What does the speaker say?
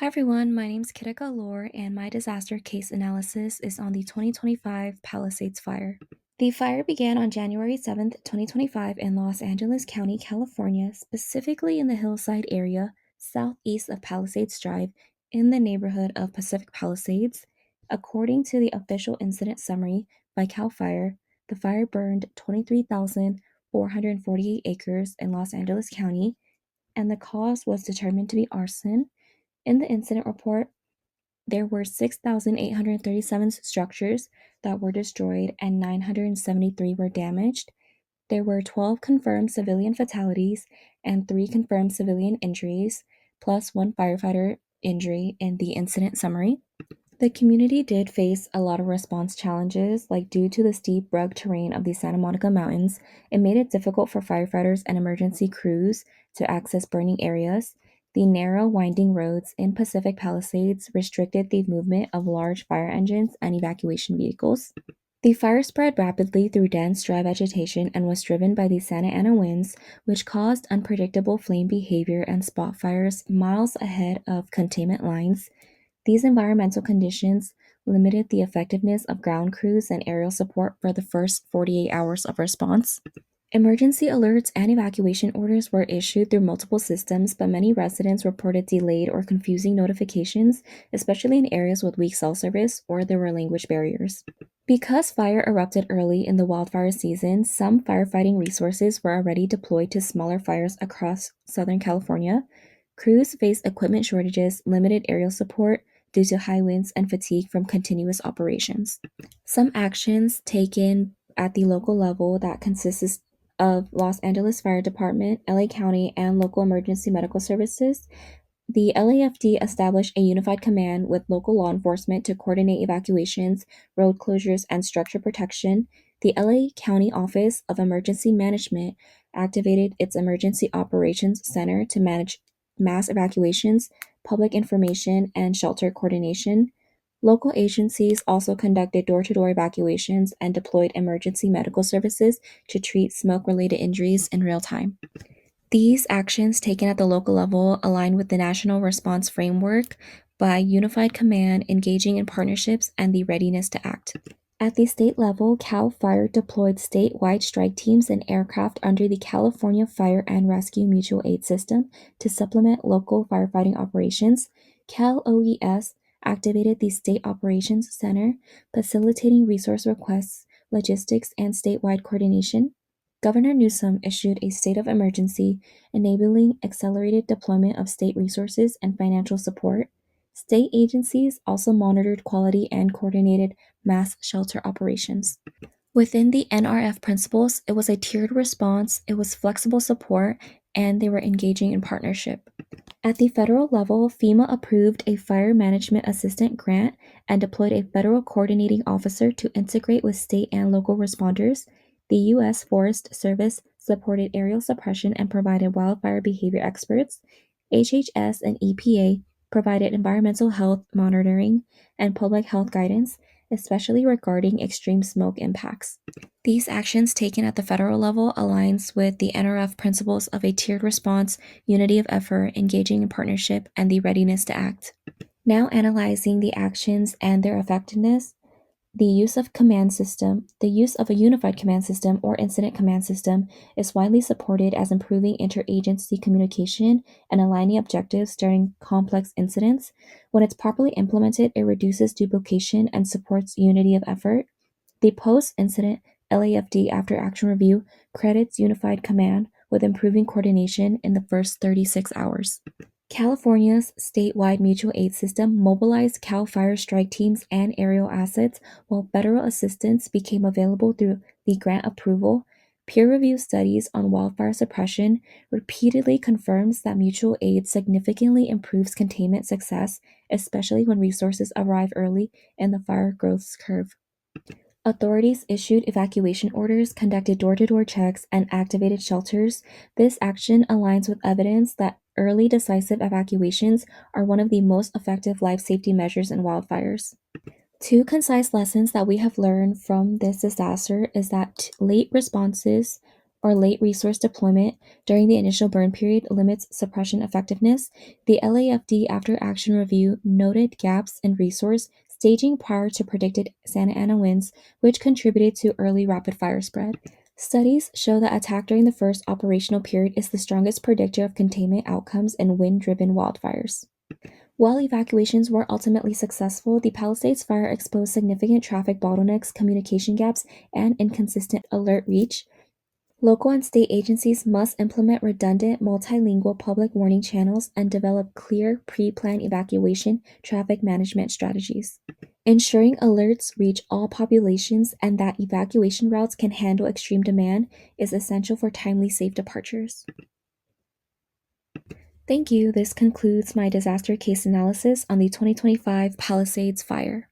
Hi everyone, my name is Kitika Lore, and my disaster case analysis is on the 2025 Palisades fire. The fire began on January 7th, 2025, in Los Angeles County, California, specifically in the hillside area southeast of Palisades Drive in the neighborhood of Pacific Palisades. According to the official incident summary by CAL FIRE, the fire burned 23,448 acres in Los Angeles County, and the cause was determined to be arson. In the incident report, there were 6,837 structures that were destroyed and 973 were damaged. There were 12 confirmed civilian fatalities and 3 confirmed civilian injuries, plus 1 firefighter injury in the incident summary. The community did face a lot of response challenges, like due to the steep, rugged terrain of the Santa Monica Mountains, it made it difficult for firefighters and emergency crews to access burning areas. The narrow, winding roads in Pacific Palisades restricted the movement of large fire engines and evacuation vehicles. The fire spread rapidly through dense, dry vegetation and was driven by the Santa Ana winds, which caused unpredictable flame behavior and spot fires miles ahead of containment lines. These environmental conditions limited the effectiveness of ground crews and aerial support for the first 48 hours of response. Emergency alerts and evacuation orders were issued through multiple systems, but many residents reported delayed or confusing notifications, especially in areas with weak cell service or there were language barriers. Because fire erupted early in the wildfire season, some firefighting resources were already deployed to smaller fires across Southern California. Crews faced equipment shortages, limited aerial support due to high winds, and fatigue from continuous operations. Some actions taken at the local level that consists of Los Angeles Fire Department, LA County, and local emergency medical services. The LAFD established a unified command with local law enforcement to coordinate evacuations, road closures, and structure protection. The LA County Office of Emergency Management activated its Emergency Operations Center to manage mass evacuations, public information, and shelter coordination. Local agencies also conducted door to door evacuations and deployed emergency medical services to treat smoke related injuries in real time. These actions taken at the local level align with the national response framework by unified command, engaging in partnerships, and the readiness to act. At the state level, CAL FIRE deployed statewide strike teams and aircraft under the California Fire and Rescue Mutual Aid System to supplement local firefighting operations. Cal OES activated the State Operations Center, facilitating resource requests, logistics, and statewide coordination. Governor Newsom issued a state of emergency, enabling accelerated deployment of state resources and financial support. State agencies also monitored quality and coordinated mass shelter operations. Within the NRF principles, it was a tiered response, it was flexible support, and they were engaging in partnership. At the federal level, FEMA approved a fire management assistant grant and deployed a federal coordinating officer to integrate with state and local responders. The U.S. Forest Service supported aerial suppression and provided wildfire behavior experts. HHS and EPA provided environmental health monitoring and public health guidance, especially regarding extreme smoke impacts. These actions taken at the federal level aligns with the NRF principles of a tiered response, unity of effort, engaging in partnership, and the readiness to act. Now analyzing the actions and their effectiveness, the use of a unified command system or incident command system is widely supported as improving interagency communication and aligning objectives during complex incidents. When it's properly implemented, it reduces duplication and supports unity of effort. The post-incident LAFD after action review credits unified command with improving coordination in the first 36 hours. California's statewide mutual aid system mobilized CAL FIRE strike teams and aerial assets, while federal assistance became available through the grant approval. Peer-reviewed studies on wildfire suppression repeatedly confirms that mutual aid significantly improves containment success, especially when resources arrive early in the fire growth curve. Authorities issued evacuation orders, conducted door to door checks, and activated shelters. This action aligns with evidence that early decisive evacuations are one of the most effective life safety measures in wildfires. Two concise lessons that we have learned from this disaster is that late responses or late resource deployment during the initial burn period limits suppression effectiveness, the LAFD after action review noted gaps in resource staging prior to predicted Santa Ana winds, which contributed to early rapid fire spread. Studies show that attack during the first operational period is the strongest predictor of containment outcomes in wind-driven wildfires. While evacuations were ultimately successful, the Palisades fire exposed significant traffic bottlenecks, communication gaps, and inconsistent alert reach. Local and state agencies must implement redundant, multilingual public warning channels and develop clear, pre planned evacuation traffic management strategies. Ensuring alerts reach all populations and that evacuation routes can handle extreme demand is essential for timely, safe departures. Thank you. This concludes my disaster case analysis on the 2025 Palisades fire.